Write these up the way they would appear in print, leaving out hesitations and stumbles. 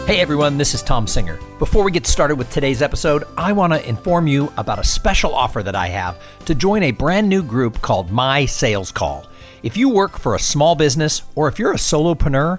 Hey everyone, this is Tom Singer. Before we get started with today's episode, I want to inform you about a special offer that I have to join a brand new group called My Sales Call. If you work for a small business or if you're a solopreneur,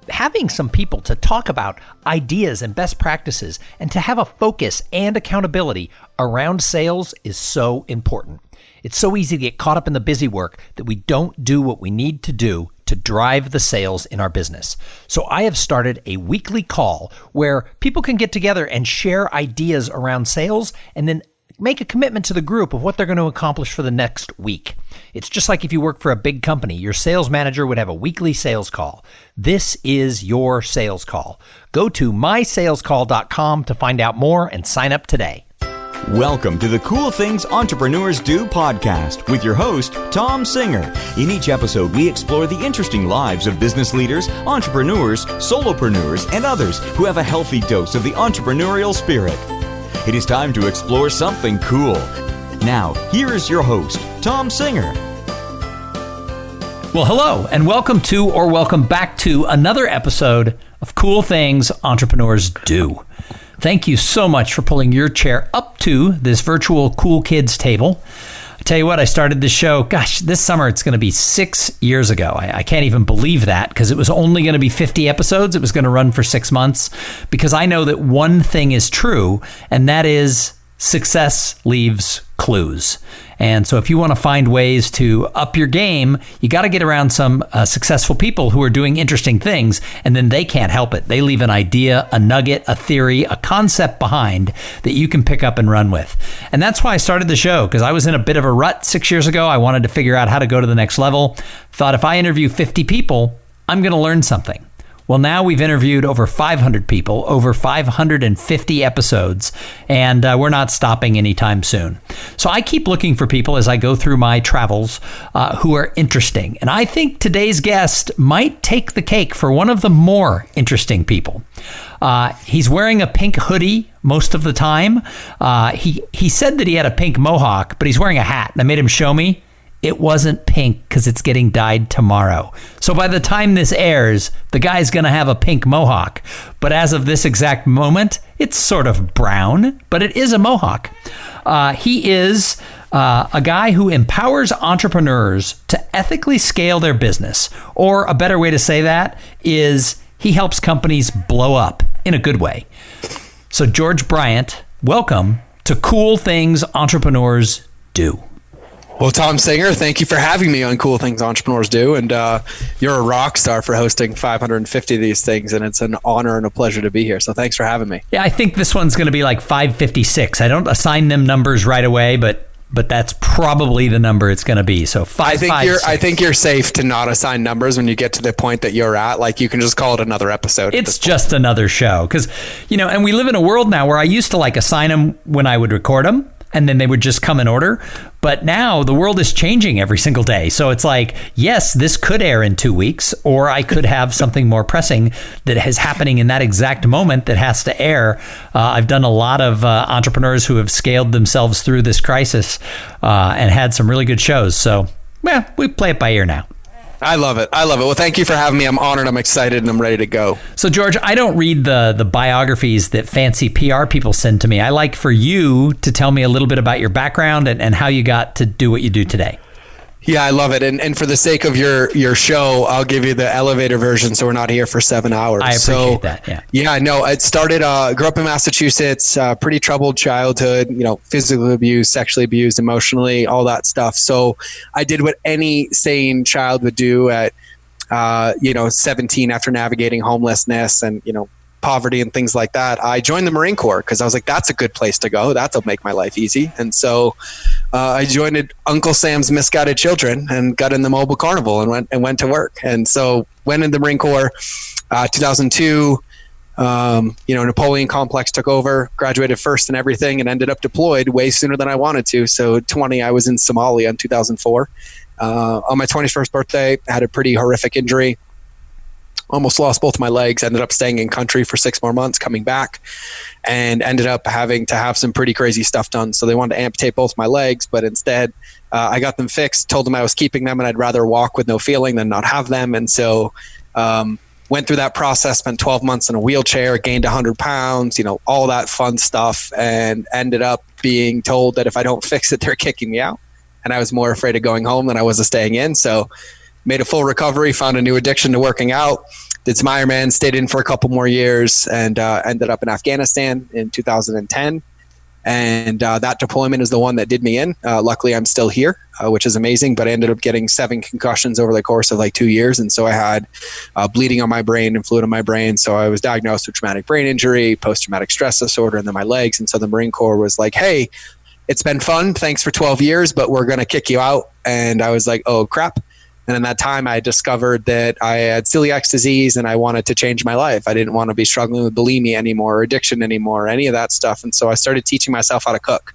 having some people to talk about ideas and best practices and to have a focus and accountability around sales is so important. It's so easy to get caught up in the busy work that we don't do what we need to do to drive the sales in our business. So I have started a weekly call where people can get together and share ideas around sales and then make a commitment to the group of what they're going to accomplish for the next week. It's just like if you work for a big company, your sales manager would have a weekly sales call. This is your sales call. Go to mysalescall.com to find out more and sign up today. Welcome to the Cool Things Entrepreneurs Do podcast with your host, Tom Singer. In each episode, we explore the interesting lives of business leaders, entrepreneurs, solopreneurs, and others who have a healthy dose of the entrepreneurial spirit. It is time to explore something cool. Now, here is your host, Tom Singer. Well, hello, and welcome to or welcome back to another episode of Cool Things Entrepreneurs Do. Thank you so much for pulling your chair up to this virtual Cool Kids table. I tell you what, I started this show, this summer it's going to be 6 years ago. I can't even believe that because it was only going to be 50 episodes. It was going to run for 6 months because I know that one thing is true, and that is success leaves clues. And so if you want to find ways to up your game, you got to get around some successful people who are doing interesting things, and then they can't help it. They leave an idea, a nugget, a theory, a concept behind that you can pick up and run with. And that's why I started the show, because I was in a bit of a rut 6 years ago. I wanted to figure out how to go to the next level. Thought if I interview 50 people, I'm going to learn something. Well, now we've interviewed over 500 people, over 550 episodes, and we're not stopping anytime soon. So I keep looking for people as I go through my travels who are interesting. And I think today's guest might take the cake for one of the more interesting people. He's wearing a pink hoodie most of the time. He said that he had a pink mohawk, but he's wearing a hat, and I made him show me. It wasn't pink because it's getting dyed tomorrow. So by the time this airs, the guy's going to have a pink mohawk. But as of this exact moment, it's sort of brown, but it is a mohawk. He is a guy who empowers entrepreneurs to ethically scale their business. Or a better way to say that is he helps companies blow up in a good way. So George Bryant, welcome to Cool Things Entrepreneurs Do. Well, Tom Singer, thank you for having me on Cool Things Entrepreneurs Do. And you're a rock star for hosting 550 of these things. And it's an honor and a pleasure to be here. So thanks for having me. Yeah, I think this one's going to be like 556. I don't assign them numbers right away, but that's probably the number it's going to be. So I think you're safe to not assign numbers when you get to the point that you're at. Like you can just call it another episode. It's just another show. Because, and we live in a world now where I used to assign them when I would record them, and then they would just come in order. But now the world is changing every single day. So it's like, yes, this could air in 2 weeks, or I could have something more pressing that is happening in that exact moment that has to air. I've done a lot of entrepreneurs who have scaled themselves through this crisis and had some really good shows. So, we play it by ear now. I love it. Well, thank you for having me. I'm honored. I'm excited, and I'm ready to go. So, George, I don't read the biographies that fancy PR people send to me. I like for you to tell me a little bit about your background and how you got to do what you do today. Yeah, I love it. And for the sake of your show, I'll give you the elevator version so we're not here for 7 hours. I appreciate that. Yeah. Yeah, no, it started, grew up in Massachusetts, pretty troubled childhood, physically abused, sexually abused, emotionally, all that stuff. So I did what any sane child would do at, 17 after navigating homelessness and, poverty and things like that. I joined the Marine Corps because I was like, that's a good place to go. That'll make my life easy. And so I joined Uncle Sam's Misguided Children and got in the Mobile Carnival and went to work. And so went in the Marine Corps, 2002, Napoleon Complex took over, graduated first and everything, and ended up deployed way sooner than I wanted to. So I was in Somalia in 2004. On my 21st birthday, I had a pretty horrific injury. Almost lost both my legs, ended up staying in country for 6 more months, coming back, and ended up having to have some pretty crazy stuff done. So they wanted to amputate both my legs, but instead I got them fixed, told them I was keeping them and I'd rather walk with no feeling than not have them. And so went through that process, spent 12 months in a wheelchair, gained 100 pounds, all that fun stuff, and ended up being told that if I don't fix it, they're kicking me out. And I was more afraid of going home than I was of staying in. So made a full recovery, found a new addiction to working out, did some Ironman, stayed in for a couple more years, and ended up in Afghanistan in 2010. And that deployment is the one that did me in. Luckily, I'm still here, which is amazing, but I ended up getting 7 concussions over the course of like 2 years. And so I had bleeding on my brain and fluid on my brain. So I was diagnosed with traumatic brain injury, post-traumatic stress disorder, and then my legs. And so the Marine Corps was like, hey, it's been fun. Thanks for 12 years, but we're going to kick you out. And I was like, oh, crap. And in that time, I discovered that I had celiac disease and I wanted to change my life. I didn't want to be struggling with bulimia anymore, or addiction anymore, or any of that stuff. And so I started teaching myself how to cook.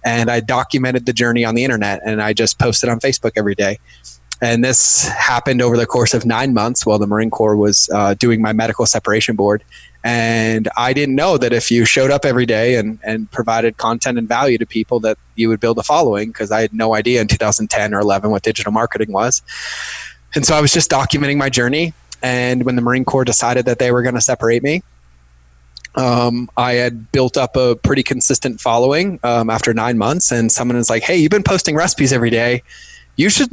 And I documented the journey on the internet, and I just posted on Facebook every day. And this happened over the course of 9 months while the Marine Corps was doing my medical separation board. And I didn't know that if you showed up every day and provided content and value to people, that you would build a following, because I had no idea in 2010 or 11 what digital marketing was. And so I was just documenting my journey. And when the Marine Corps decided that they were going to separate me, I had built up a pretty consistent following after 9 months. And someone was like, hey, you've been posting recipes every day. You should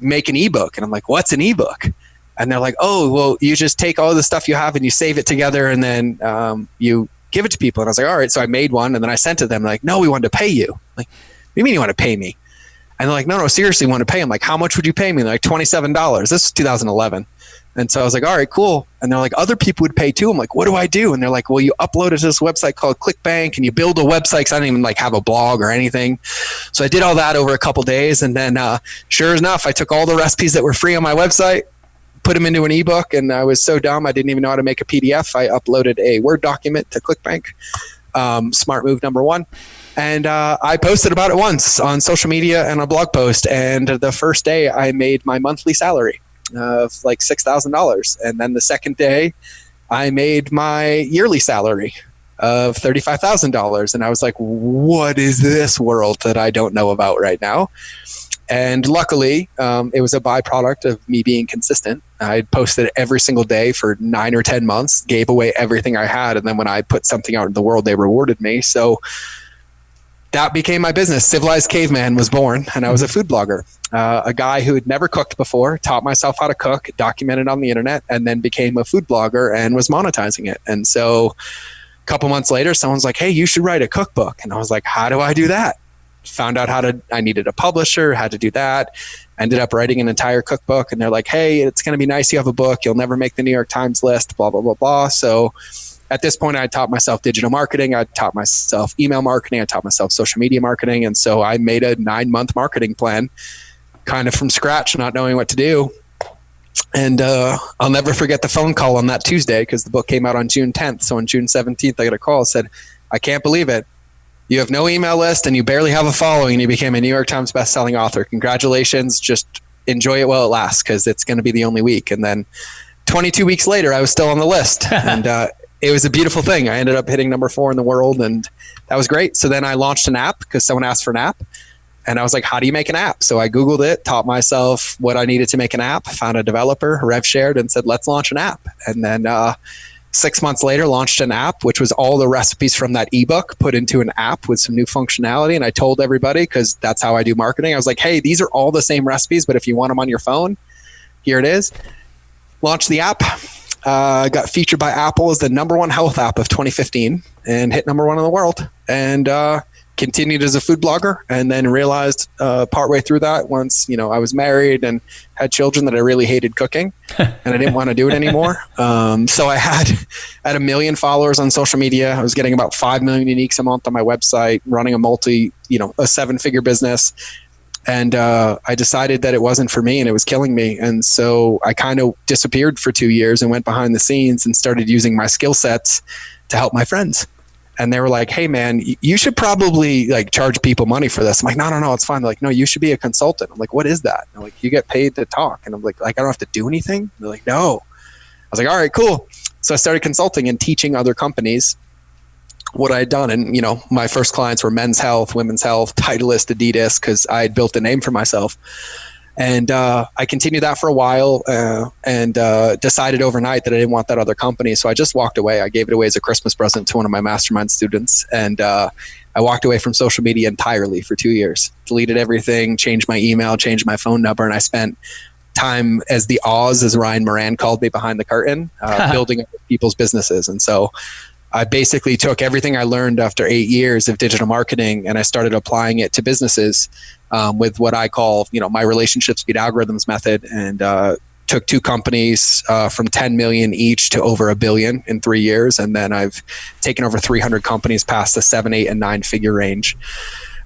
make an ebook. And I'm like, what's an ebook? And they're like, oh, well, you just take all the stuff you have and you save it together, and then you give it to people. And I was like, all right. So I made one, and then I sent it to them. Like, no, we wanted to pay you. I'm like, what do you mean you want to pay me? And they're like, no, seriously, want to pay. I'm like, how much would you pay me? They're like, $27. This was 2011. And so I was like, all right, cool. And they're like, other people would pay too. I'm like, what do I do? And they're like, well, you upload it to this website called ClickBank, and you build a website, because I didn't even like have a blog or anything. So I did all that over a couple days. And then sure enough, I took all the recipes that were free on my website, put them into an ebook, and I was so dumb I didn't even know how to make a PDF. I uploaded a Word document to ClickBank. Smart move number one. And I posted about it once on social media and a blog post. And the first day I made my monthly salary of like $6,000. And then the second day I made my yearly salary of $35,000. And I was like, what is this world that I don't know about right now? And luckily, it was a byproduct of me being consistent. I posted every single day for 9 or 10 months, gave away everything I had. And then when I put something out in the world, they rewarded me. So that became my business. Civilized Caveman was born, and I was a food blogger. A guy who had never cooked before, taught myself how to cook, documented on the internet, and then became a food blogger and was monetizing it. And so a couple months later, someone's like, hey, you should write a cookbook. And I was like, how do I do that? Found out I needed a publisher, had to do that. Ended up writing an entire cookbook, and they're like, hey, it's going to be nice you have a book. You'll never make the New York Times list, blah, blah, blah, blah. So at this point, I taught myself digital marketing. I taught myself email marketing. I taught myself social media marketing. And so I made a 9-month marketing plan kind of from scratch, not knowing what to do. And I'll never forget the phone call on that Tuesday, because the book came out on June 10th. So on June 17th, I got a call that said, I can't believe it. You have no email list and you barely have a following, and you became a New York Times bestselling author. Congratulations. Just enjoy it while it lasts, because it's going to be the only week. And then 22 weeks later, I was still on the list. And it was a beautiful thing. I ended up hitting number 4 in the world, and that was great. So then I launched an app because someone asked for an app. And I was like, how do you make an app? So I Googled it, taught myself what I needed to make an app, found a developer, rev shared, and said, let's launch an app. And then 6 months later, launched an app, which was all the recipes from that ebook put into an app with some new functionality. And I told everybody, because that's how I do marketing, I was like, hey, these are all the same recipes, but if you want them on your phone, here it is. Launched the app. Got featured by Apple as the #1 health app of 2015 and hit #1 in the world. And continued as a food blogger, and then realized partway through that, once I was married and had children, that I really hated cooking and I didn't want to do it anymore. So I had 1 million followers on social media. I was getting about 5 million uniques a month on my website, running a a 7-figure business. And I decided that it wasn't for me and it was killing me. And so I kind of disappeared for 2 years and went behind the scenes and started using my skill sets to help my friends. And they were like, hey, man, you should probably charge people money for this. I'm like, no, it's fine. They're like, no, you should be a consultant. I'm like, what is that? And they're like, you get paid to talk. And I'm like, I don't have to do anything? And they're like, no. I was like, all right, cool. So I started consulting and teaching other companies what I had done. And, my first clients were Men's Health, Women's Health, Titleist, Adidas, because I had built a name for myself. And I continued that for a while and decided overnight that I didn't want that other company. So I just walked away. I gave it away as a Christmas present to one of my mastermind students. And I walked away from social media entirely for 2 years, deleted everything, changed my email, changed my phone number. And I spent time as the Oz, as Ryan Moran called me, behind the curtain, building up people's businesses. And so I basically took everything I learned after 8 years of digital marketing and I started applying it to businesses with what I call, my relationship speed algorithms method, and took 2 companies from 10 million each to over $1 billion in 3 years. And then I've taken over 300 companies past the 7, 8, and 9 figure range.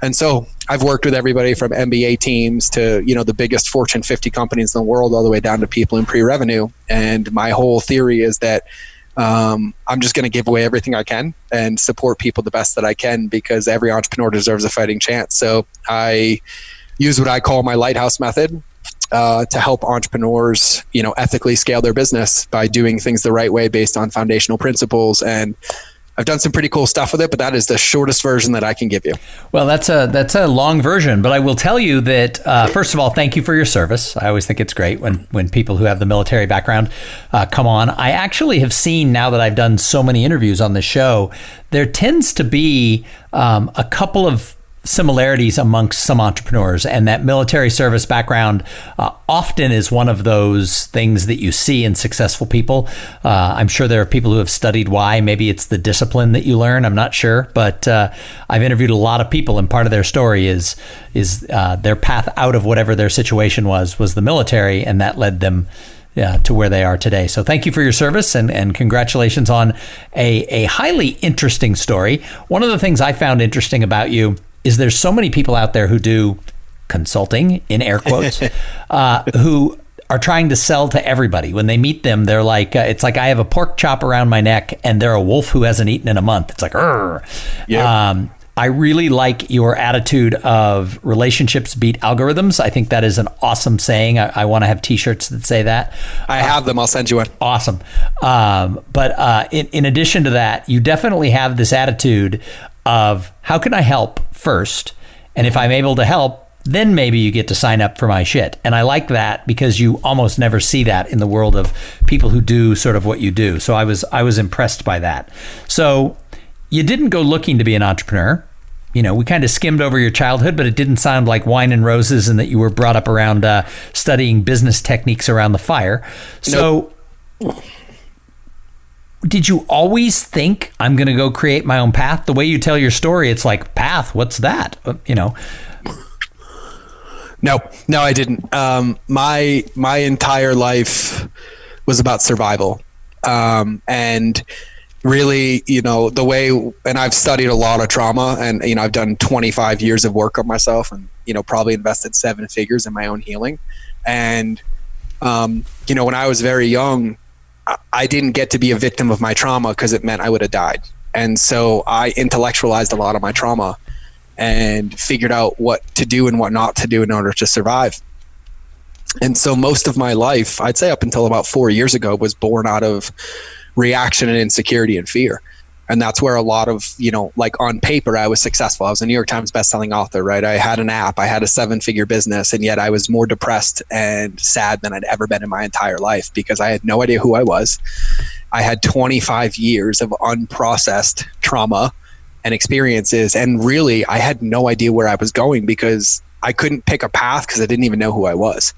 And so I've worked with everybody from MBA teams to, the biggest Fortune 50 companies in the world, all the way down to people in pre-revenue. And my whole theory is that I'm just going to give away everything I can and support people the best that I can, because every entrepreneur deserves a fighting chance. So I use what I call my lighthouse method to help entrepreneurs, ethically scale their business by doing things the right way based on foundational principles. And I've done some pretty cool stuff with it, but that is the shortest version that I can give you. Well, that's a long version, but I will tell you that, first of all, thank you for your service. I always think it's great when people who have the military background come on. I actually have seen, now that I've done so many interviews on this show, there tends to be a couple of similarities amongst some entrepreneurs, and that military service background often is one of those things that you see in successful people. I'm sure there are people who have studied why. Maybe it's the discipline that you learn. I'm not sure, but I've interviewed a lot of people, and part of their story is their path out of whatever their situation was the military, and that led them to where they are today. So thank you for your service, and congratulations on a highly interesting story. One of the things I found interesting about you is there's so many people out there who do consulting, in air quotes, who are trying to sell to everybody. When they meet them, they're like, it's like I have a pork chop around my neck and they're a wolf who hasn't eaten in a month. It's like, yep. I really like your attitude of relationships beat algorithms. I think that is an awesome saying. I want to have t-shirts that say that. I have them. I'll send you one. Awesome. But in addition to that, you definitely have this attitude of how can I help first? And if I'm able to help, then maybe you get to sign up for my shit. And I like that because you almost never see that in the world of people who do sort of what you do. So I was impressed by that. So you didn't go looking to be an entrepreneur. We kind of skimmed over your childhood, but it didn't sound like wine and roses and that you were brought up around studying business techniques around the fire. So nope. Did you always think I'm going to go create my own path? The way you tell your story, it's like, path, what's that? No, I didn't. My entire life was about survival. And really, the way, and I've studied a lot of trauma, and, I've done 25 years of work on myself, and, probably invested 7 figures in my own healing. And, when I was very young, I didn't get to be a victim of my trauma because it meant I would have died. And so I intellectualized a lot of my trauma and figured out what to do and what not to do in order to survive. And so most of my life, I'd say up until about 4 years ago, was born out of reaction and insecurity and fear. And that's where a lot of, like on paper, I was successful. I was a New York Times bestselling author, right? I had an app, I had a 7-figure business, and yet I was more depressed and sad than I'd ever been in my entire life because I had no idea who I was. I had 25 years of unprocessed trauma and experiences. And really, I had no idea where I was going because I couldn't pick a path because I didn't even know who I was.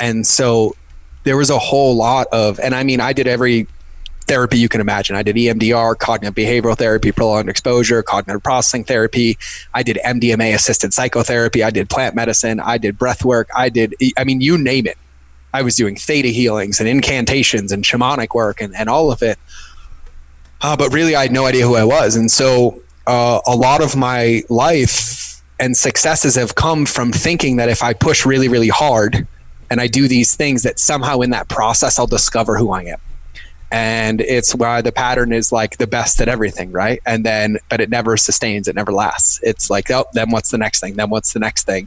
And so there was a whole lot of, and I did every therapy you can imagine. I did EMDR, cognitive behavioral therapy, prolonged exposure, cognitive processing therapy. I did MDMA assisted psychotherapy. I did plant medicine. I did breath work. You name it. I was doing theta healings and incantations and shamanic work and all of it. But really, I had no idea who I was. And so a lot of my life and successes have come from thinking that if I push really, really hard and I do these things, that somehow in that process, I'll discover who I am. And it's why the pattern is like the best at everything, right? But it never sustains, it never lasts. It's like, then what's the next thing? Then what's the next thing?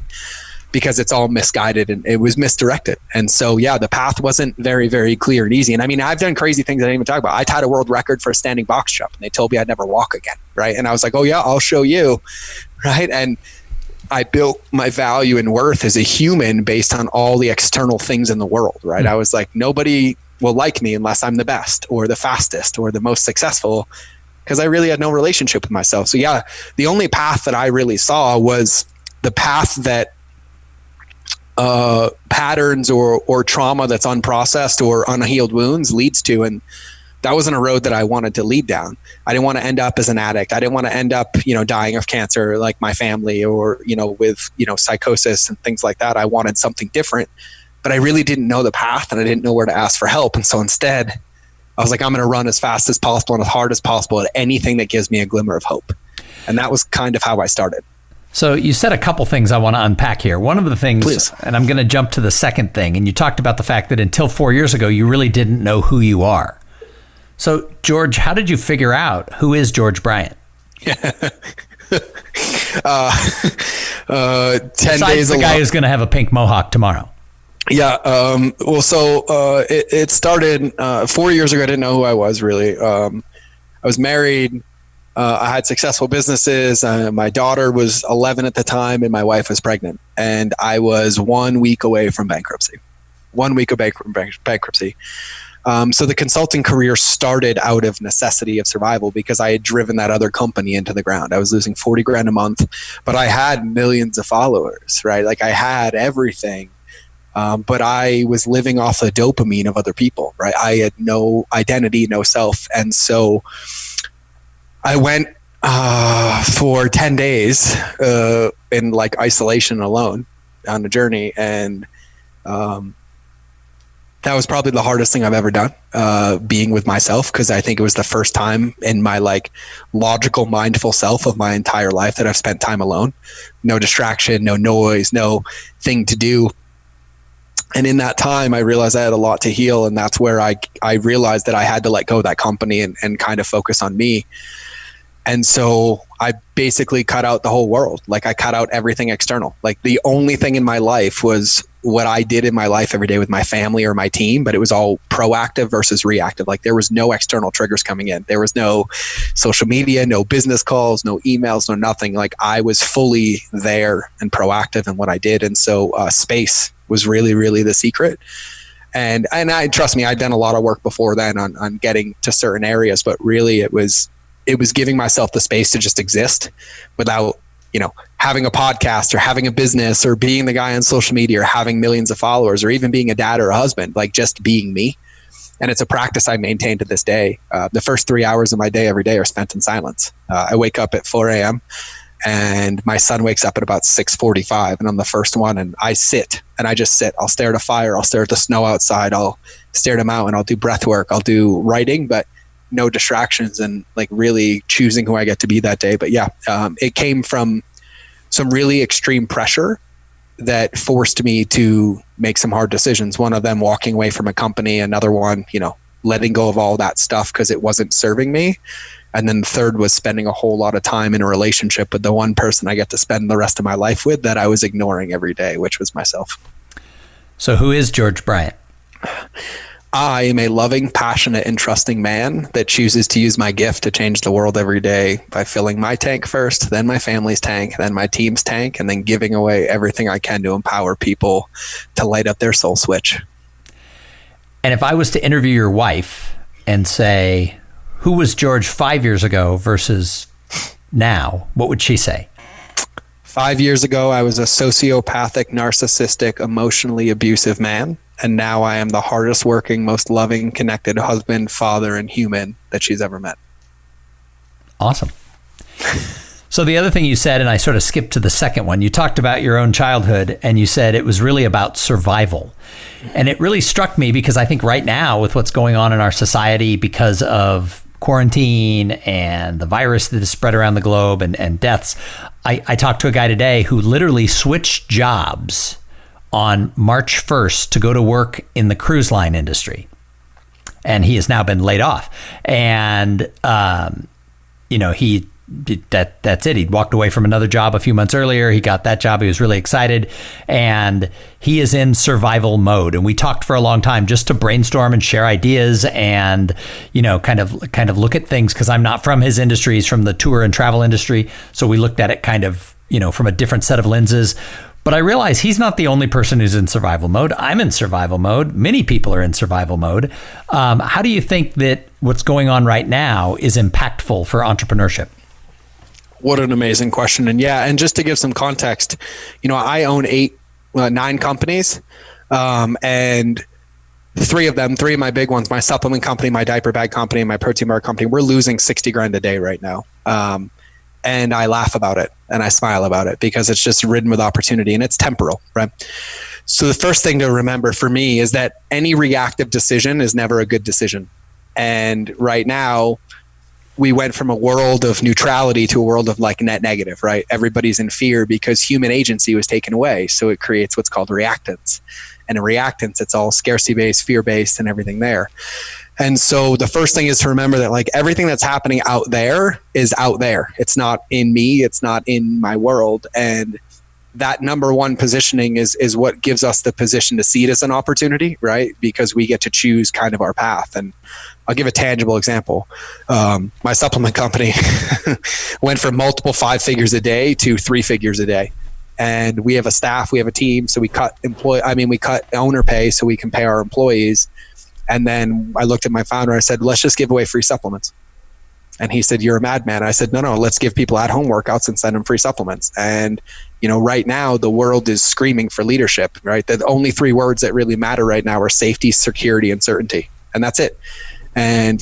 Because it's all misguided and it was misdirected. And so, the path wasn't very, very clear and easy. And I've done crazy things I didn't even talk about. I tied a world record for a standing box jump and they told me I'd never walk again, right? And I was like, oh yeah, I'll show you, right? And I built my value and worth as a human based on all the external things in the world, right? I was like, nobody will like me unless I'm the best or the fastest or the most successful, because I really had no relationship with myself. So yeah, the only path that I really saw was the path that patterns or trauma that's unprocessed or unhealed wounds leads to. And that wasn't a road that I wanted to lead down. I didn't want to end up as an addict. I didn't want to end up, dying of cancer like my family or, with, psychosis and things like that. I wanted something different, but I really didn't know the path and I didn't know where to ask for help. And so instead I was like, I'm going to run as fast as possible and as hard as possible at anything that gives me a glimmer of hope. And that was kind of how I started. So you said a couple things I want to unpack here. One of the things, Please. And I'm going to jump to the second thing, and you talked about the fact that until 4 years ago, you really didn't know who you are. So, George, how did you figure out who is George Bryant? 10 Besides days the guy who's going to have a pink mohawk tomorrow. Yeah. It started 4 years ago. I didn't know who I was really. I was married. I had successful businesses. My daughter was 11 at the time and my wife was pregnant. And I was 1 week away from bankruptcy. 1 week away from bankruptcy. So the consulting career started out of necessity of survival because I had driven that other company into the ground. I was losing 40 grand a month, but I had millions of followers, right? Like I had everything. But I was living off the dopamine of other people, right? I had no identity, no self. And so I went for 10 days in like isolation alone on a journey. And that was probably the hardest thing I've ever done, being with myself, because I think it was the first time in my like logical, mindful self of my entire life that I've spent time alone. No distraction, no noise, no thing to do. And in that time, I realized I had a lot to heal. And that's where I realized that I had to let go of that company and kind of focus on me. And so I basically cut out the whole world. Like I cut out everything external. Like the only thing in my life was what I did in my life every day with my family or my team, but it was all proactive versus reactive. Like there was no external triggers coming in. There was no social media, no business calls, no emails, no nothing. Like I was fully there and proactive in what I did. And so space was really, really the secret. And I trust me, I'd done a lot of work before then on getting to certain areas, but really it was giving myself the space to just exist without, having a podcast or having a business or being the guy on social media or having millions of followers or even being a dad or a husband, like just being me. And it's a practice I maintain to this day. The first 3 hours of my day every day are spent in silence. I wake up at 4 a.m. and my son wakes up at about 6:45 and I'm the first one and I sit and I just sit. I'll stare at a fire. I'll stare at the snow outside. I'll stare at a mountain. I'll do breath work. I'll do writing, but no distractions and like really choosing who I get to be that day. But yeah, it came from some really extreme pressure that forced me to make some hard decisions. One of them walking away from a company, another one, letting go of all that stuff because it wasn't serving me. And then the third was spending a whole lot of time in a relationship with the one person I get to spend the rest of my life with that I was ignoring every day, which was myself. So who is George Bryant? I am a loving, passionate, and trusting man that chooses to use my gift to change the world every day by filling my tank first, then my family's tank, then my team's tank, and then giving away everything I can to empower people to light up their soul switch. And if I was to interview your wife and say, who was George 5 years ago versus now, what would she say? 5 years ago, I was a sociopathic, narcissistic, emotionally abusive man. And now I am the hardest working, most loving, connected husband, father, and human that she's ever met. Awesome. So the other thing you said, and I sort of skipped to the second one, you talked about your own childhood and you said it was really about survival. And it really struck me because I think right now with what's going on in our society because of quarantine and the virus that has spread around the globe and deaths, I talked to a guy today who literally switched jobs on March 1st to go to work in the cruise line industry. And he has now been laid off. And, that's it. He'd walked away from another job a few months earlier. He got that job. He was really excited. And he is in survival mode. And we talked for a long time just to brainstorm and share ideas and, kind of look at things because I'm not from his industry. He's from the tour and travel industry. So we looked at it kind of from a different set of lenses. But I realize he's not the only person who's in survival mode. I'm in survival mode. Many people are in survival mode. How do you think that what's going on right now is impactful for entrepreneurship? What an amazing question. And just to give some context, I own 9 companies, and three of my big ones, my supplement company, my diaper bag company, and my protein bar company, we're losing 60 grand a day right now. And I laugh about it and I smile about it because it's just ridden with opportunity and it's temporal, right? So the first thing to remember for me is that any reactive decision is never a good decision. And right now, we went from a world of neutrality to a world of like net negative, right? Everybody's in fear because human agency was taken away. So it creates what's called reactance. And in reactance, it's all scarcity-based, fear-based, and everything there. And so the first thing is to remember that like everything that's happening out there is out there. It's not in me. It's not in my world. And that number one positioning is what gives us the position to see it as an opportunity, right? Because we get to choose kind of our path. And I'll give a tangible example. My supplement company went from multiple 5 figures a day to 3 figures a day. And we have a staff, we have a team. So we cut owner pay so we can pay our employees. And then I looked at my founder, I said, let's just give away free supplements. And he said, you're a madman. I said, no, let's give people at-home workouts and send them free supplements. And, right now the world is screaming for leadership, right? The only 3 words that really matter right now are safety, security, and certainty. And that's it. And,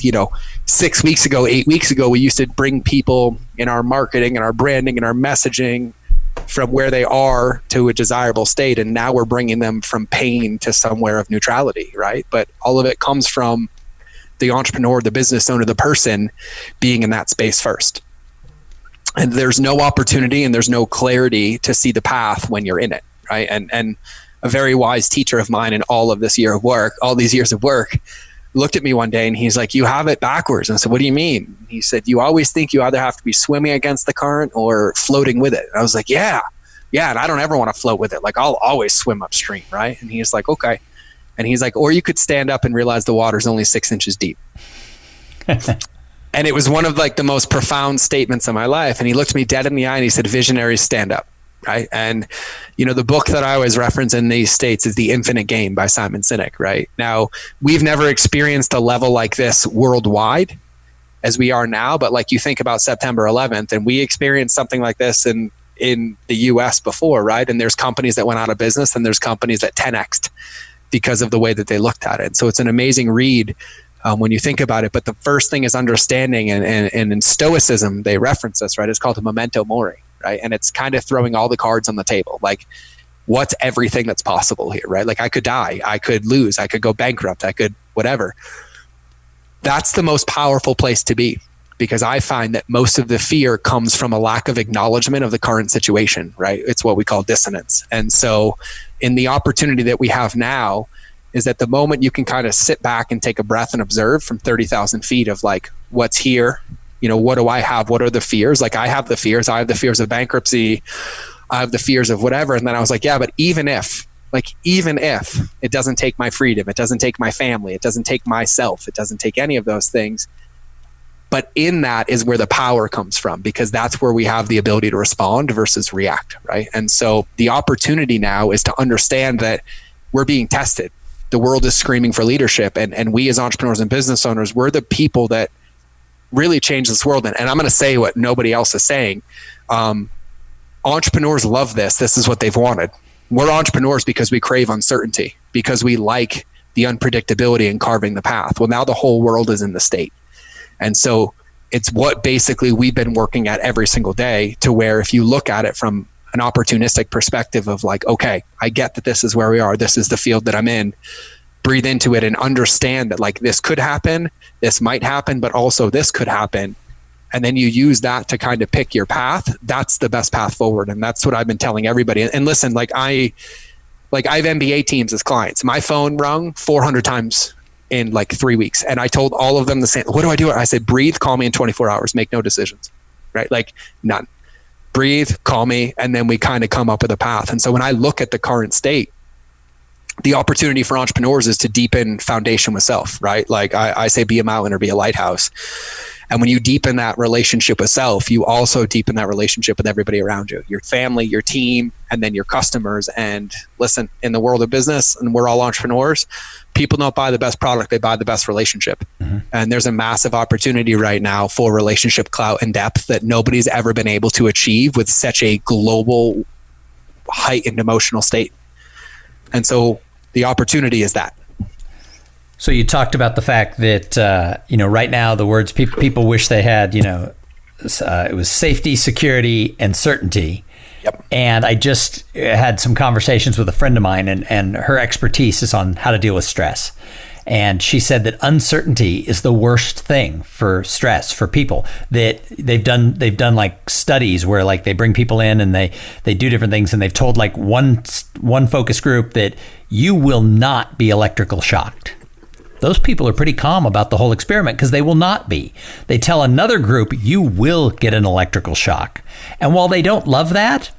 6 weeks ago, 8 weeks ago, we used to bring people in our marketing and our branding and our messaging from where they are to a desirable state. And now we're bringing them from pain to somewhere of neutrality, right? But all of it comes from the entrepreneur, the business owner, the person being in that space first. And there's no opportunity and there's no clarity to see the path when you're in it, right? And a very wise teacher of mine in all these years of work, looked at me one day and he's like, you have it backwards. And I said, what do you mean? He said, you always think you either have to be swimming against the current or floating with it. And I was like, yeah. And I don't ever want to float with it. Like I'll always swim upstream, right? And he's like, okay. And he's like, or you could stand up and realize the water's only 6 inches deep. And it was one of like the most profound statements of my life. And he looked me dead in the eye and he said, visionaries stand up. Right. And, the book that I always reference in these states is The Infinite Game by Simon Sinek. Right now, we've never experienced a level like this worldwide as we are now. But like you think about September 11th and we experienced something like this in the US before. Right. And there's companies that went out of business and there's companies that 10x'd because of the way that they looked at it. So it's an amazing read when you think about it. But the first thing is understanding. And in Stoicism, they reference this. Right. It's called a memento mori. Right. And it's kind of throwing all the cards on the table. Like, what's everything that's possible here? Right. Like I could die, I could lose, I could go bankrupt, I could whatever. That's the most powerful place to be, because I find that most of the fear comes from a lack of acknowledgement of the current situation. Right. It's what we call dissonance. And so in the opportunity that we have now is that the moment you can kind of sit back and take a breath and observe from 30,000 feet of like, what's here? What do I have? What are the fears? Like I have the fears. I have the fears of bankruptcy. I have the fears of whatever. And then I was like, yeah, but even if it doesn't take my freedom, it doesn't take my family, it doesn't take myself, it doesn't take any of those things. But in that is where the power comes from, because that's where we have the ability to respond versus react. Right. And so the opportunity now is to understand that we're being tested. The world is screaming for leadership. And we as entrepreneurs and business owners, we're the people that really change this world. And I'm going to say what nobody else is saying. Entrepreneurs love this. This is what they've wanted. We're entrepreneurs because we crave uncertainty, because we like the unpredictability and carving the path. Well, now the whole world is in the state. And so it's what basically we've been working at every single day, to where if you look at it from an opportunistic perspective of like, okay, I get that this is where we are. This is the field that I'm in. Breathe into it and understand that like this could happen, this might happen, but also this could happen. And then you use that to kind of pick your path. That's the best path forward. And that's what I've been telling everybody. And listen, I have MBA teams as clients. My phone rung 400 times in like 3 weeks. And I told all of them the same. What do I do? I said, breathe, call me in 24 hours, make no decisions, right? Like none. Breathe, call me. And then we kind of come up with a path. And so when I look at the current state, the opportunity for entrepreneurs is to deepen foundation with self, right? Like I say, be a mountain or be a lighthouse. And when you deepen that relationship with self, you also deepen that relationship with everybody around you, your family, your team, and then your customers. And listen, in the world of business, and we're all entrepreneurs, people don't buy the best product, they buy the best relationship. And there's a massive opportunity right now for relationship clout and depth that nobody's ever been able to achieve with such a global heightened emotional state. And so the opportunity is that. So you talked about the fact that, right now the words people wish they had, it was safety, security, and certainty. Yep. And I just had some conversations with a friend of mine, and her expertise is on how to deal with stress. And she said that uncertainty is the worst thing for stress for people. That they've done like studies where like they bring people in and they do different things, and they've told like one focus group that you will not be electrical shocked. Those people are pretty calm about the whole experiment because they will not be. They tell another group, you will get an electrical shock. And while they don't love that,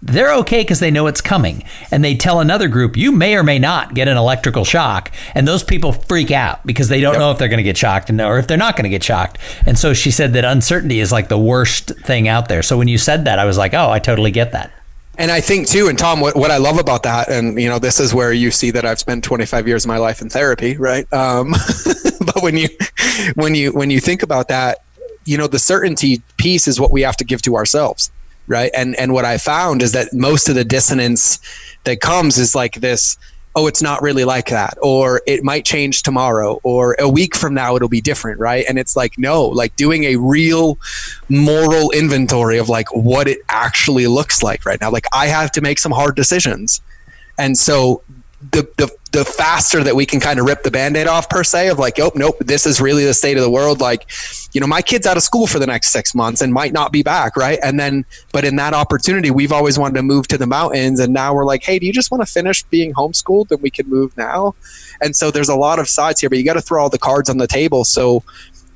they're okay because they know it's coming. And they tell another group, you may or may not get an electrical shock. And those people freak out because they don't know if they're going to get shocked or if they're not going to get shocked. And so she said that uncertainty is like the worst thing out there. So when you said that, I was like, oh, I totally get that. And I think too, and Tom, what I love about that, and this is where you see that I've spent 25 years of my life in therapy, right? But when you think about that, the certainty piece is what we have to give to ourselves, right? And what I found is that most of the dissonance that comes is like this, oh, it's not really like that, or it might change tomorrow, or a week from now it'll be different, right? And it's like, no, like doing a real moral inventory of like what it actually looks like right now. Like I have to make some hard decisions. And so the faster that we can kind of rip the Band-Aid off per se of like, oh, nope, this is really the state of the world. Like, my kid's out of school for the next 6 months and might not be back. Right. And then, but in that opportunity, we've always wanted to move to the mountains. And now we're like, hey, do you just want to finish being homeschooled? Then we can move now. And so there's a lot of sides here, but you got to throw all the cards on the table. So,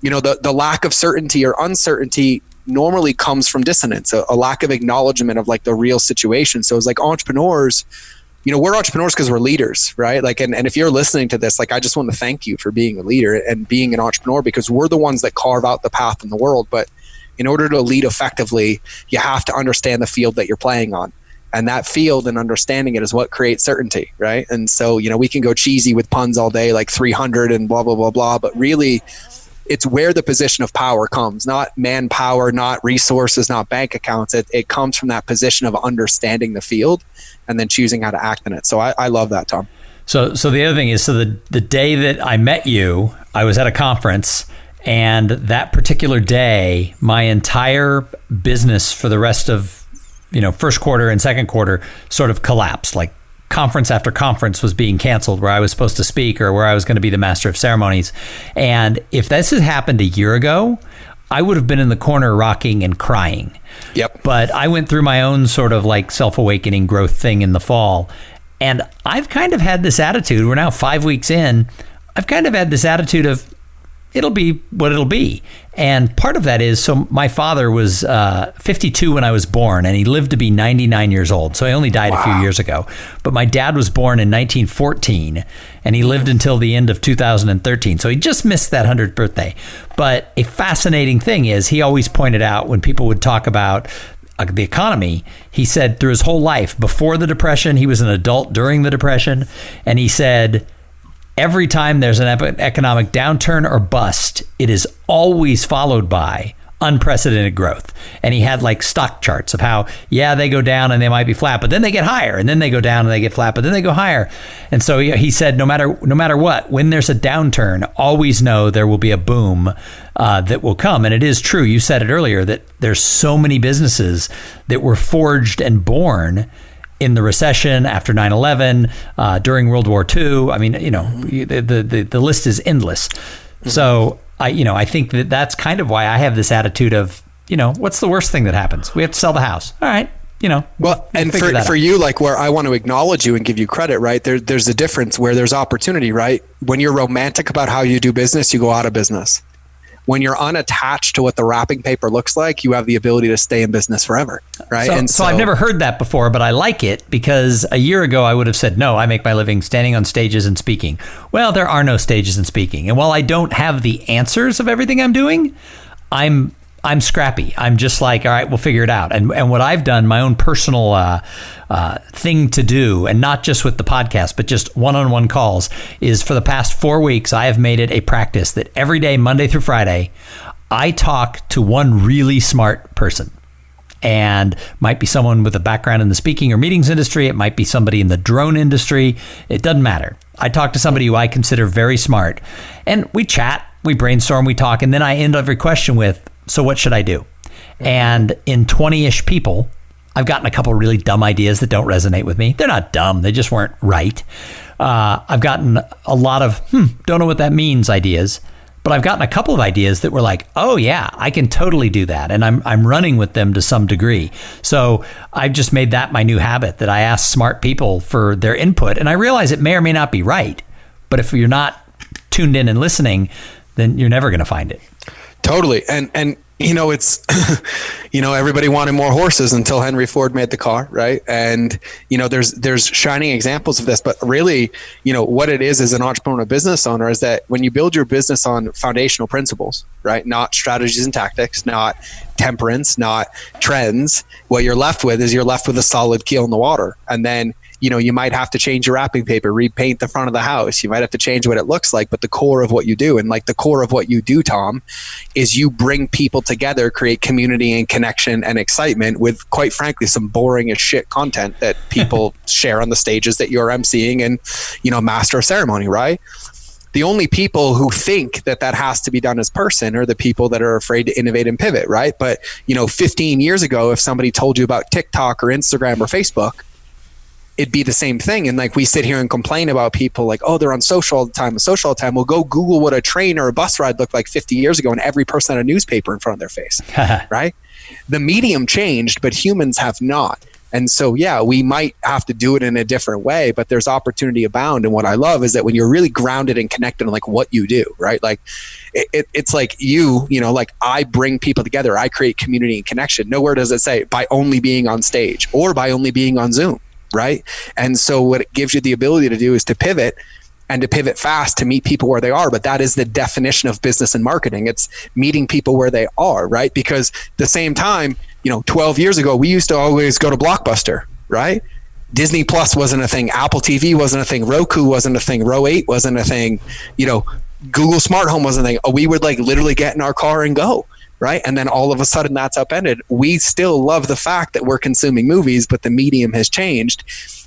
the lack of certainty or uncertainty normally comes from dissonance, a lack of acknowledgement of like the real situation. So it's like entrepreneurs, we're entrepreneurs because we're leaders, right? Like, and if you're listening to this, like, I just want to thank you for being a leader and being an entrepreneur, because we're the ones that carve out the path in the world. But in order to lead effectively, you have to understand the field that you're playing on. And that field and understanding it is what creates certainty, right? And so, we can go cheesy with puns all day, like 300 and blah, blah, blah, blah. But really, it's where the position of power comes, not manpower, not resources, not bank accounts. It comes from that position of understanding the field and then choosing how to act in it. So I love that, Tom. So the other thing is, the day that I met you, I was at a conference, and that particular day, my entire business for the rest of, first quarter and second quarter sort of collapsed. Like conference after conference was being canceled where I was supposed to speak or where I was going to be the master of ceremonies. And if this had happened a year ago, I would have been in the corner rocking and crying. Yep. But I went through my own sort of like self-awakening growth thing in the fall. And I've kind of had this attitude, we're now 5 weeks in, I've kind of had this attitude of, it'll be what it'll be. And part of that is, so my father was 52 when I was born, and he lived to be 99 years old. So he only died a few years ago. But my dad was born in 1914, and he lived until the end of 2013. So he just missed that 100th birthday. But a fascinating thing is, he always pointed out when people would talk about the economy, he said through his whole life, before the Depression, he was an adult during the Depression, and he said, every time there's an economic downturn or bust, it is always followed by unprecedented growth. And he had like stock charts of how, they go down and they might be flat, but then they get higher, and then they go down and they get flat, but then they go higher. And so he said, no matter what, when there's a downturn, always know there will be a boom that will come. And it is true. You said it earlier that there's so many businesses that were forged and born in the recession, after 9/11, during World War II. I mean, the list is endless. Mm-hmm. So I think that's kind of why I have this attitude of, what's the worst thing that happens? We have to sell the house. All right. Well, and for you, like, where I want to acknowledge you and give you credit, right? There's a difference where there's opportunity, right? When you're romantic about how you do business, you go out of business. When you're unattached to what the wrapping paper looks like, you have the ability to stay in business forever, right? So I've never heard that before, but I like it, because a year ago I would have said, no, I make my living standing on stages and speaking. Well, there are no stages and speaking. And while I don't have the answers of everything I'm doing, I'm scrappy. I'm just like, all right, we'll figure it out. And what I've done, my own personal thing to do, and not just with the podcast, but just one-on-one calls, is for the past 4 weeks, I have made it a practice that every day, Monday through Friday, I talk to one really smart person. And might be someone with a background in the speaking or meetings industry. It might be somebody in the drone industry. It doesn't matter. I talk to somebody who I consider very smart. And we chat, we brainstorm, we talk, and then I end every question with, so what should I do? And in 20-ish people, I've gotten a couple really dumb ideas that don't resonate with me. They're not dumb. They just weren't right. I've gotten a lot of, don't know what that means ideas. But I've gotten a couple of ideas that were like, oh yeah, I can totally do that. And I'm running with them to some degree. So I've just made that my new habit, that I ask smart people for their input. And I realize it may or may not be right. But if you're not tuned in and listening, then you're never going to find it. Totally. And it's, everybody wanted more horses until Henry Ford made the car, right? And, there's shining examples of this, but really, what it is as an entrepreneur, business owner, is that when you build your business on foundational principles, right? Not strategies and tactics, not temperance, not trends, what you're left with is a solid keel in the water. And then, you might have to change your wrapping paper, repaint the front of the house. You might have to change what it looks like, but the core of what you do, and like the core of what you do, Tom, is you bring people together, create community and connection and excitement with, quite frankly, some boring as shit content that people share on the stages that you're emceeing and, master of ceremony, right? The only people who think that has to be done as person are the people that are afraid to innovate and pivot, right? But, 15 years ago, if somebody told you about TikTok or Instagram or Facebook, it'd be the same thing. And like, we sit here and complain about people like, oh, they're on social all the time. Well, go Google what a train or a bus ride looked like 50 years ago, and every person had a newspaper in front of their face, right? The medium changed, but humans have not. And so, yeah, we might have to do it in a different way, but there's opportunity abound. And what I love is that when you're really grounded and connected on like what you do, right? Like it's like like I bring people together. I create community and connection. Nowhere does it say by only being on stage or by only being on Zoom. Right. And so what it gives you the ability to do is to pivot, and to pivot fast, to meet people where they are. But that is the definition of business and marketing. It's meeting people where they are. Right. Because at the same time, 12 years ago, we used to always go to Blockbuster. Right. Disney Plus wasn't a thing. Apple TV wasn't a thing. Roku wasn't a thing. Row 8 wasn't a thing. Google Smart Home wasn't a thing. We would like literally get in our car and go. Right. And then all of a sudden that's upended. We still love the fact that we're consuming movies, but the medium has changed,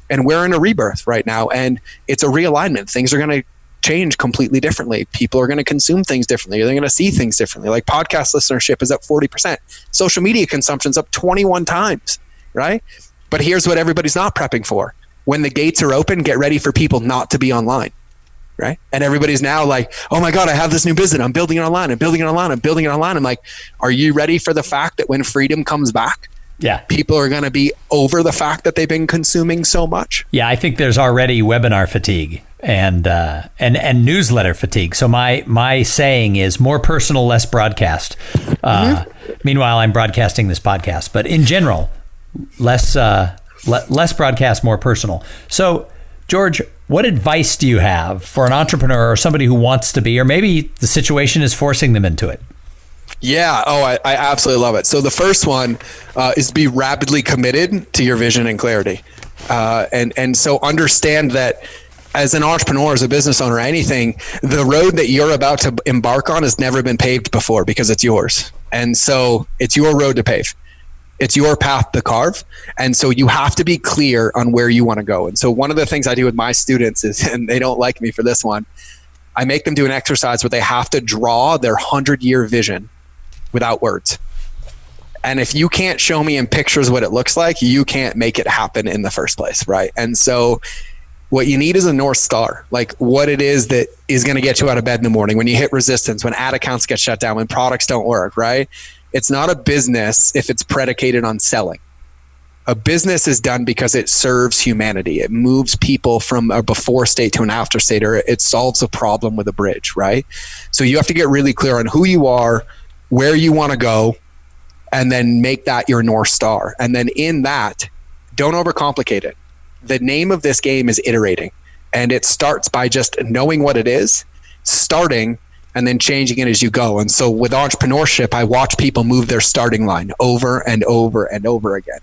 and we're in a rebirth right now. And it's a realignment. Things are going to change completely differently. People are going to consume things differently. They're going to see things differently. Like podcast listenership is up 40%. Social media consumption's up 21 times. Right. But here's what everybody's not prepping for. When the gates are open, get ready for people not to be online. Right. And everybody's now like, oh my God, I have this new business. I'm building it online. I'm like, are you ready for the fact that when freedom comes back, people are going to be over the fact that they've been consuming so much? Yeah, I think there's already webinar fatigue and newsletter fatigue. So my saying is more personal, less broadcast. Meanwhile, I'm broadcasting this podcast, but in general, less broadcast, more personal. So, George, what advice do you have for an entrepreneur or somebody who wants to be, or maybe the situation is forcing them into it? Yeah. Oh, I absolutely love it. So the first one is be rapidly committed to your vision and clarity. And so understand that as an entrepreneur, as a business owner, anything, the road that you're about to embark on has never been paved before because it's yours. And so it's your road to pave. It's your path to carve. And so you have to be clear on where you want to go. And so one of the things I do with my students is, and they don't like me for this one, I make them do an exercise where they have to draw their 100-year vision without words. And if you can't show me in pictures what it looks like, you can't make it happen in the first place, right? And so what you need is a North Star, like what it is that is going to get you out of bed in the morning, when you hit resistance, when ad accounts get shut down, when products don't work, right? It's not a business if it's predicated on selling. A business is done because it serves humanity. It moves people from a before state to an after state, or it solves a problem with a bridge, right? So you have to get really clear on who you are, where you want to go, and then make that your North Star. And then in that, don't overcomplicate it. The name of this game is iterating. And it starts by just knowing what it is, starting, and then changing it as you go. And so with entrepreneurship, I watch people move their starting line over and over and over again.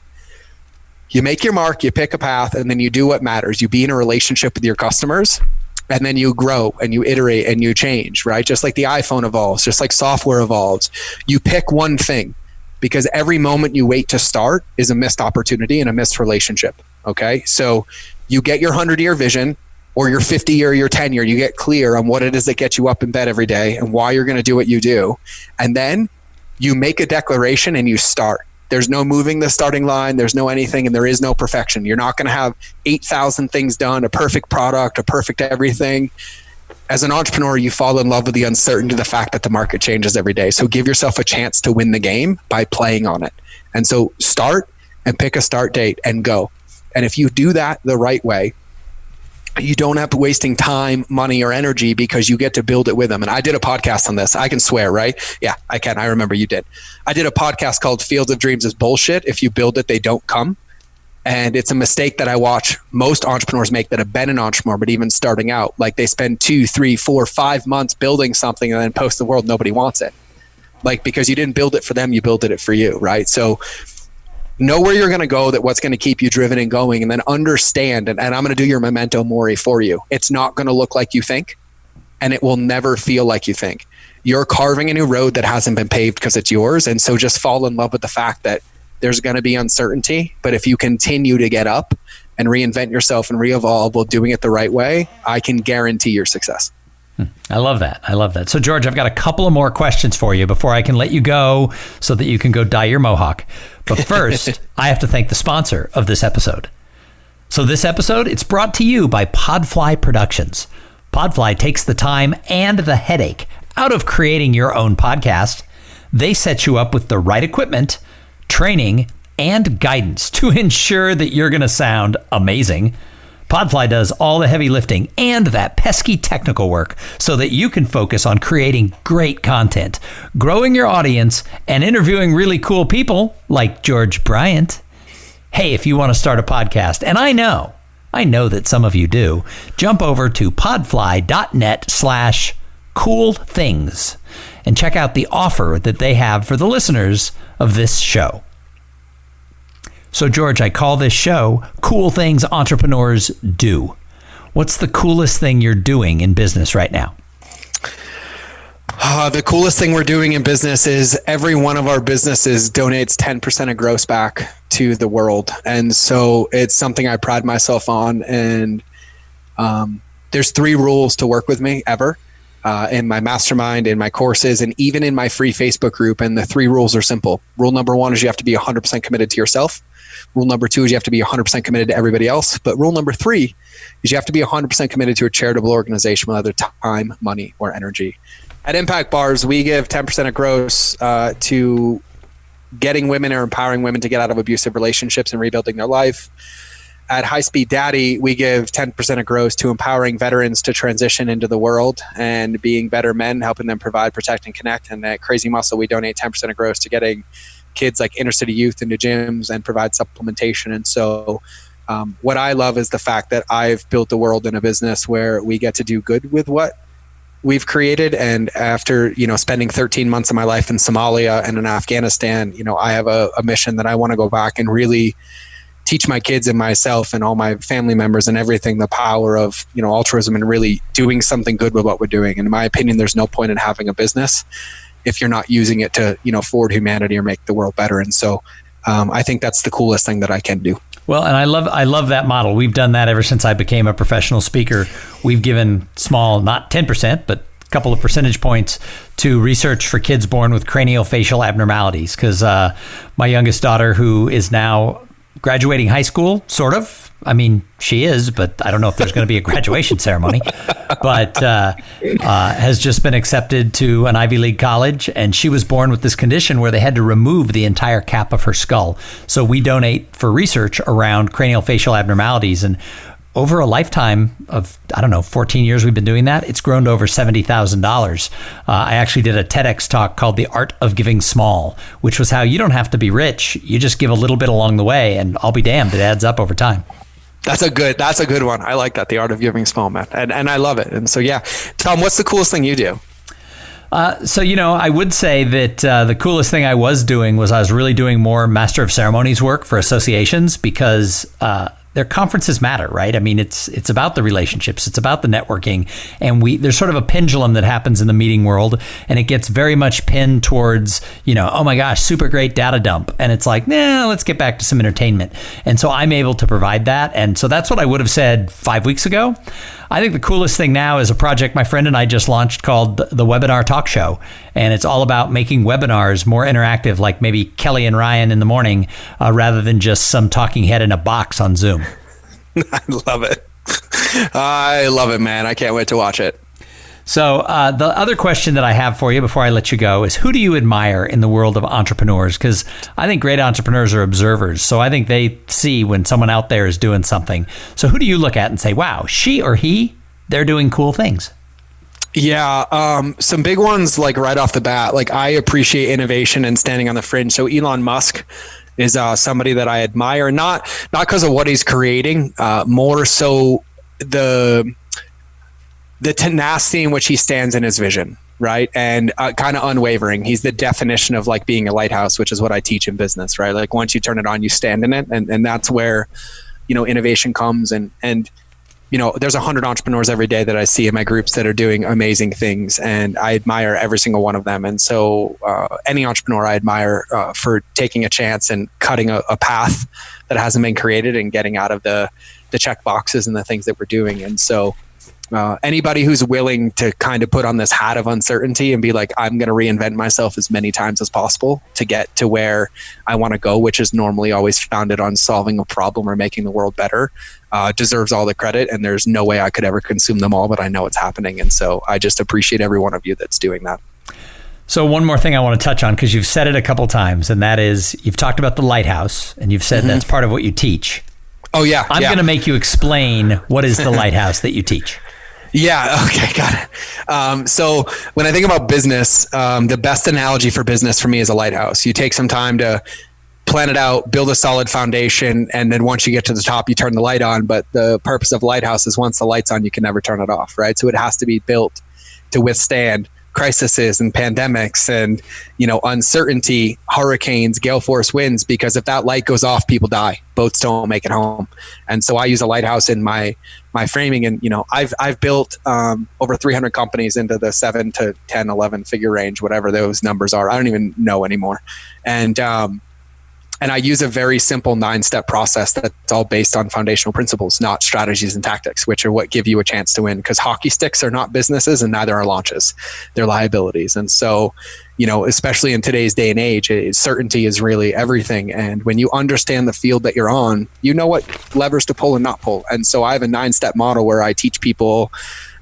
You make your mark, you pick a path, and then you do what matters. You be in a relationship with your customers, and then you grow and you iterate and you change, right? Just like the iPhone evolves, just like software evolves. You pick one thing, because every moment you wait to start is a missed opportunity and a missed relationship. Okay. So you get your 100-year vision, or your 50-year, your 10-year, you get clear on what it is that gets you up in bed every day and why you're going to do what you do. And then you make a declaration and you start. There's no moving the starting line. There's no anything, and there is no perfection. You're not going to have 8,000 things done, a perfect product, a perfect everything. As an entrepreneur, you fall in love with the uncertainty, the fact that the market changes every day. So give yourself a chance to win the game by playing on it. And so start and pick a start date and go. And if you do that the right way, you don't have to wasting time, money, or energy, because you get to build it with them. And I did a podcast on this. I can swear, right? Yeah, I can. I remember you did. I did a podcast called Fields of Dreams is Bullshit. If you build it, they don't come. And it's a mistake that I watch most entrepreneurs make that have been an entrepreneur, but even starting out, like they spend 2, 3, 4, 5 months building something and then post the world, nobody wants it. Like, because you didn't build it for them, you built it for you, right? So know where you're going to go, that what's going to keep you driven and going, and then understand, and I'm going to do your memento mori for you. It's not going to look like you think, and it will never feel like you think. You're carving a new road that hasn't been paved because it's yours. And so just fall in love with the fact that there's going to be uncertainty, but if you continue to get up and reinvent yourself and re-evolve while doing it the right way, I can guarantee your success. I love that. I love that. So, George, I've got a couple of more questions for you before I can let you go so that you can go dye your mohawk. But first, I have to thank the sponsor of this episode. So this episode, it's brought to you by Podfly Productions. Podfly takes the time and the headache out of creating your own podcast. They set you up with the right equipment, training, and guidance to ensure that you're going to sound amazing. Podfly does all the heavy lifting and that pesky technical work so that you can focus on creating great content, growing your audience, and interviewing really cool people like George Bryant. Hey, if you want to start a podcast, and I know that some of you do, jump over to podfly.net/coolthings and check out the offer that they have for the listeners of this show. So, George, I call this show Cool Things Entrepreneurs Do. What's the coolest thing you're doing in business right now? The coolest thing we're doing in business is every one of our businesses donates 10% of gross back to the world. And so it's something I pride myself on. And there's 3 rules to work with me ever. In my mastermind, in my courses, and even in my free Facebook group. And the 3 rules are simple. Rule number 1 is you have to be 100% committed to yourself. Rule number 2 is you have to be 100% committed to everybody else. But rule number 3 is you have to be 100% committed to a charitable organization with either time, money, or energy. At Impact Bars, we give 10% of gross to getting women or empowering women to get out of abusive relationships and rebuilding their life. At High Speed Daddy, we give 10% of gross to empowering veterans to transition into the world and being better men, helping them provide, protect, and connect. And at Crazy Muscle, we donate 10% of gross to getting kids like inner city youth into gyms and provide supplementation. And so what I love is the fact that I've built the world in a business where we get to do good with what we've created. And after, spending 13 months of my life in Somalia and in Afghanistan, I have a mission that I want to go back and really teach my kids and myself and all my family members and everything the power of altruism and really doing something good with what we're doing. And in my opinion, there's no point in having a business if you're not using it to forward humanity or make the world better. And so I think that's the coolest thing that I can do. Well, and I love that model. We've done that ever since I became a professional speaker. We've given small, not 10%, but a couple of percentage points to research for kids born with craniofacial abnormalities. Because my youngest daughter, who is now graduating high school, sort of. I mean, she is, but I don't know if there's going to be a graduation ceremony. But has just been accepted to an Ivy League college, and she was born with this condition where they had to remove the entire cap of her skull. So we donate for research around craniofacial abnormalities, and over a lifetime of, 14 years we've been doing that, it's grown to over $70,000. I actually did a TEDx talk called The Art of Giving Small, which was how you don't have to be rich. You just give a little bit along the way, and I'll be damned, it adds up over time. That's a good one. I like that. The Art of Giving Small, man. And I love it. And so, yeah. Tom, what's the coolest thing you do? So, I would say that the coolest thing I was doing was I was really doing more Master of Ceremonies work for associations because their conferences matter, right? I mean, it's about the relationships, it's about the networking, and there's sort of a pendulum that happens in the meeting world, and it gets very much pinned towards, oh my gosh, super great data dump, and it's like, nah, let's get back to some entertainment. And so I'm able to provide that, and so that's what I would have said 5 weeks ago. I think the coolest thing now is a project my friend and I just launched called the Webinar Talk Show. And it's all about making webinars more interactive, like maybe Kelly and Ryan in the morning, rather than just some talking head in a box on Zoom. I love it. I love it, man. I can't wait to watch it. So the other question that I have for you before I let you go is, who do you admire in the world of entrepreneurs? Because I think great entrepreneurs are observers. So I think they see when someone out there is doing something. So who do you look at and say, wow, she or he, they're doing cool things? Yeah, some big ones, like right off the bat. Like, I appreciate innovation and standing on the fringe. So Elon Musk is somebody that I admire, not because of what he's creating, more so the tenacity in which he stands in his vision, right? And kind of unwavering. He's the definition of like being a lighthouse, which is what I teach in business, right? Like, once you turn it on, you stand in it. And that's where, innovation comes. And there's 100 entrepreneurs every day that I see in my groups that are doing amazing things. And I admire every single one of them. And so any entrepreneur I admire for taking a chance and cutting a path that hasn't been created and getting out of the check boxes and the things that we're doing. And so anybody who's willing to kind of put on this hat of uncertainty and be like, I'm going to reinvent myself as many times as possible to get to where I want to go, which is normally always founded on solving a problem or making the world better, deserves all the credit. And there's no way I could ever consume them all, but I know it's happening. And so I just appreciate every one of you that's doing that. So one more thing I want to touch on, because you've said it a couple times, and that is, you've talked about the lighthouse, and you've said that's part of what you teach. Oh, yeah. I'm going to make you explain what is the lighthouse that you teach. Yeah. Okay. Got it. So when I think about business, the best analogy for business for me is a lighthouse. You take some time to plan it out, build a solid foundation, and then once you get to the top, you turn the light on. But the purpose of lighthouse is once the light's on, you can never turn it off, right? So it has to be built to withstand crises and pandemics and, uncertainty, hurricanes, gale force winds, because if that light goes off, people die. Boats don't make it home. And so I use a lighthouse in my framing. And, I've built over 300 companies into the 7 to 10, 11 figure range, whatever those numbers are. I don't even know anymore. And I use a very simple 9-step process that's all based on foundational principles, not strategies and tactics, which are what give you a chance to win. Because hockey sticks are not businesses and neither are launches. They're liabilities. And so, especially in today's day and age, certainty is really everything. And when you understand the field that you're on, you know what levers to pull and not pull. And so I have a 9-step model where I teach people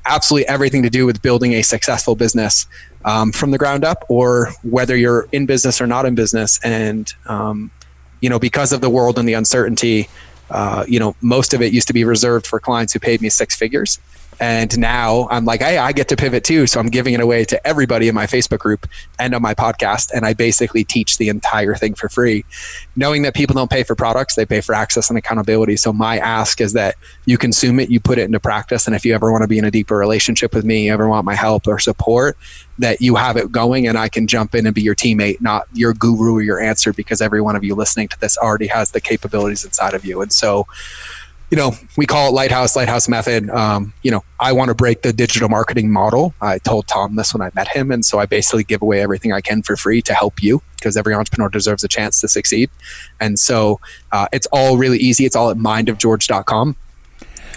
absolutely everything to do with building a successful business from the ground up, or whether you're in business or not in business. And, because of the world and the uncertainty, most of it used to be reserved for clients who paid me 6 figures. And now I'm like, hey, I get to pivot too. So I'm giving it away to everybody in my Facebook group and on my podcast. And I basically teach the entire thing for free, knowing that people don't pay for products, they pay for access and accountability. So my ask is that you consume it, you put it into practice. And if you ever want to be in a deeper relationship with me, you ever want my help or support, that you have it going and I can jump in and be your teammate, not your guru or your answer, because every one of you listening to this already has the capabilities inside of you. And so, we call it Lighthouse Method. I want to break the digital marketing model. I told Tom this when I met him. And so I basically give away everything I can for free to help you, because every entrepreneur deserves a chance to succeed. And so it's all really easy. It's all at mindofgeorge.com.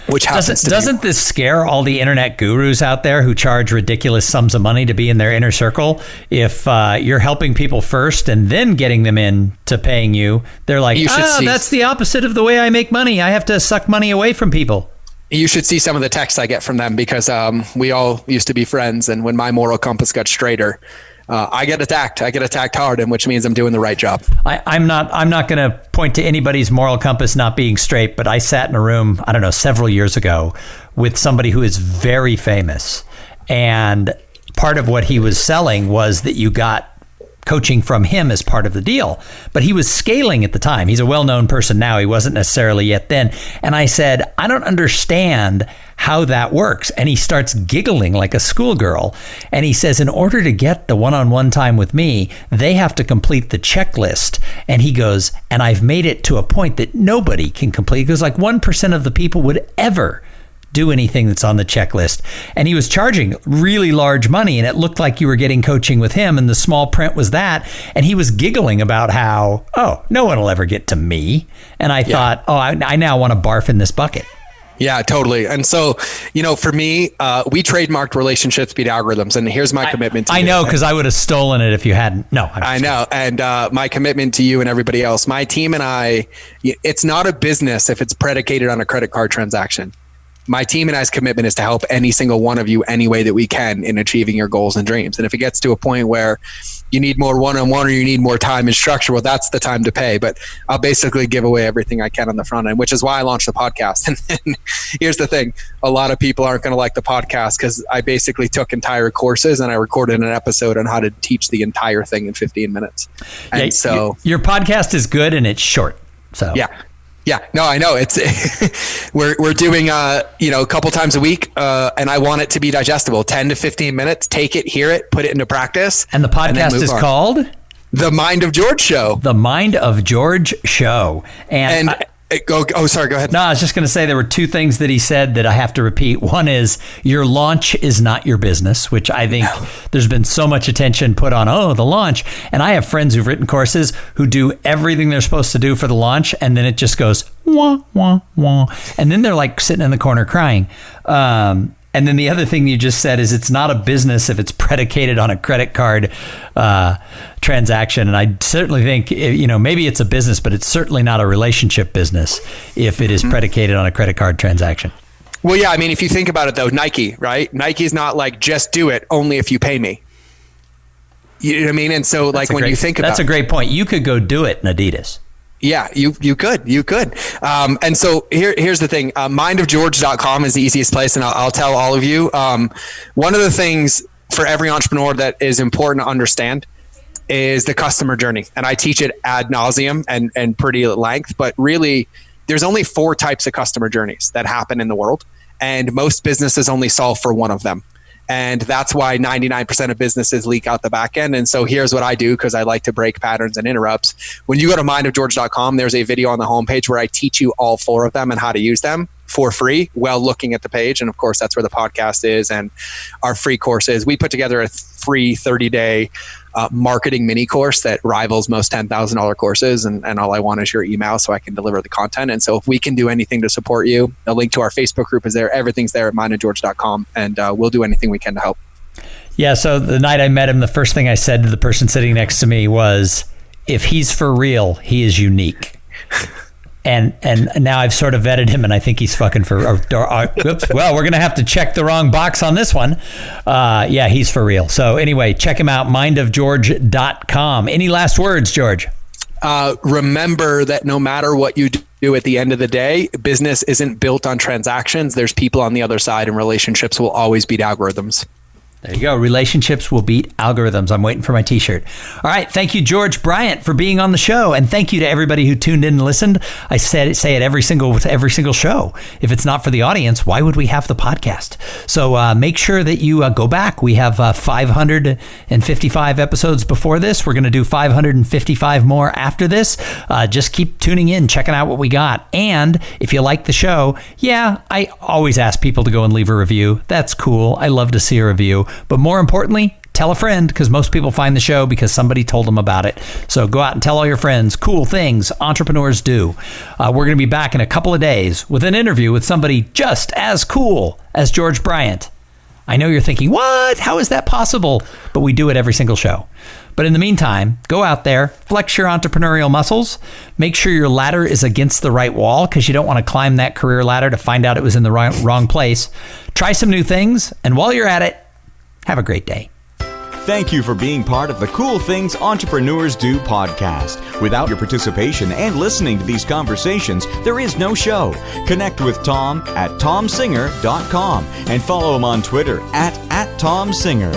Which doesn't this scare all the internet gurus out there who charge ridiculous sums of money to be in their inner circle? If you're helping people first and then getting them into paying you, they're like, that's the opposite of the way I make money. I have to suck money away from people. You should see some of the texts I get from them, because we all used to be friends. And when my moral compass got straighter, I get attacked. I get attacked hard, and which means I'm doing the right job. I'm not going to point to anybody's moral compass not being straight, but I sat in a room, I don't know, several years ago with somebody who is very famous. And part of what he was selling was that you got coaching from him as part of the deal. But he was scaling at the time. He's a well-known person now. He wasn't necessarily yet then. And I said, I don't understand how that works. And he starts giggling like a schoolgirl. And he says, in order to get the one-on-one time with me, they have to complete the checklist. And he goes, and I've made it to a point that nobody can complete. He goes, like 1% of the people would ever do anything that's on the checklist. And he was charging really large money, and it looked like you were getting coaching with him, and the small print was that. And he was giggling about how, no one will ever get to me. And I thought, I now want to barf in this bucket. Yeah, totally. And so, for me, we trademarked relationships beat algorithms. And here's my commitment to you. I know, because I would have stolen it if you hadn't. No, I know. And my commitment to you and everybody else, my team and I, it's not a business if it's predicated on a credit card transaction. My team and I's commitment is to help any single one of you any way that we can in achieving your goals and dreams. And if it gets to a point where you need more one-on-one or you need more time and structure, well, that's the time to pay. But I'll basically give away everything I can on the front end, which is why I launched the podcast. And then here's the thing. A lot of people aren't going to like the podcast because I basically took entire courses and I recorded an episode on how to teach the entire thing in 15 minutes. And so your podcast is good and it's short. So Yeah, no, I know it's we're doing a couple times a week, and I want it to be digestible. 10 to 15 minutes. Take it, hear it, put it into practice. And the podcast is called The Mind of George Show. The Mind of George Show. And sorry, go ahead. No, I was just going to say there were two things that he said that I have to repeat. One is your launch is not your business, which I think there's been so much attention put on, the launch. And I have friends who've written courses who do everything they're supposed to do for the launch. And then it just goes, wah, wah, wah. And then they're like sitting in the corner crying. And then the other thing you just said is it's not a business if it's predicated on a credit card transaction. And I certainly think, maybe it's a business, but it's certainly not a relationship business if it is predicated on a credit card transaction. Well, yeah. I mean, if you think about it, though, Nike, right? Nike's not like, just do it only if you pay me. You know what I mean? And so you think about that's a great point. You could go do it in Adidas. Yeah, you could. And so here's the thing. Mindofgeorge.com is the easiest place. And I'll tell all of you, one of the things for every entrepreneur that is important to understand is the customer journey. And I teach it ad nauseum and pretty at length, but really there's only 4 types of customer journeys that happen in the world. And most businesses only solve for one of them. And that's why 99% of businesses leak out the back end. And so here's what I do, because I like to break patterns and interrupts. When you go to mindofgeorge.com, there's a video on the homepage where I teach you all 4 of them and how to use them for free while looking at the page. And of course, that's where the podcast is and our free courses. We put together a free 30-day marketing mini course that rivals most $10,000 courses. And all I want is your email so I can deliver the content. And so if we can do anything to support you, a link to our Facebook group is there. Everything's there at mindofgeorge.com. And we'll do anything we can to help. Yeah. So the night I met him, the first thing I said to the person sitting next to me was, if he's for real, he is unique. And now I've sort of vetted him, and I think he's fucking for. Oops. Well, we're gonna have to check the wrong box on this one. Yeah, he's for real. So anyway, check him out, mindofgeorge.com. Any last words, George? Remember that no matter what you do at the end of the day, business isn't built on transactions. There's people on the other side, and relationships will always beat algorithms. There you go. Relationships will beat algorithms. I'm waiting for my t-shirt. All right. Thank you, George Bryant, for being on the show. And thank you to everybody who tuned in and listened. I say it every single show. If it's not for the audience, why would we have the podcast? So make sure that you go back. We have 555 episodes before this. We're going to do 555 more after this. Just keep tuning in, checking out what we got. And if you like the show, I always ask people to go and leave a review. That's cool. I love to see a review. But more importantly, tell a friend, because most people find the show because somebody told them about it. So go out and tell all your friends. Cool things entrepreneurs do. We're going to be back in a couple of days with an interview with somebody just as cool as George Bryant. I know you're thinking, what? How is that possible? But we do it every single show. But in the meantime, go out there, flex your entrepreneurial muscles, make sure your ladder is against the right wall, because you don't want to climb that career ladder to find out it was in the wrong place. Try some new things, and while you're at it, have a great day. Thank you for being part of the Cool Things Entrepreneurs Do podcast. Without your participation and listening to these conversations, there is no show. Connect with Tom at tomsinger.com and follow him on Twitter at tomsinger.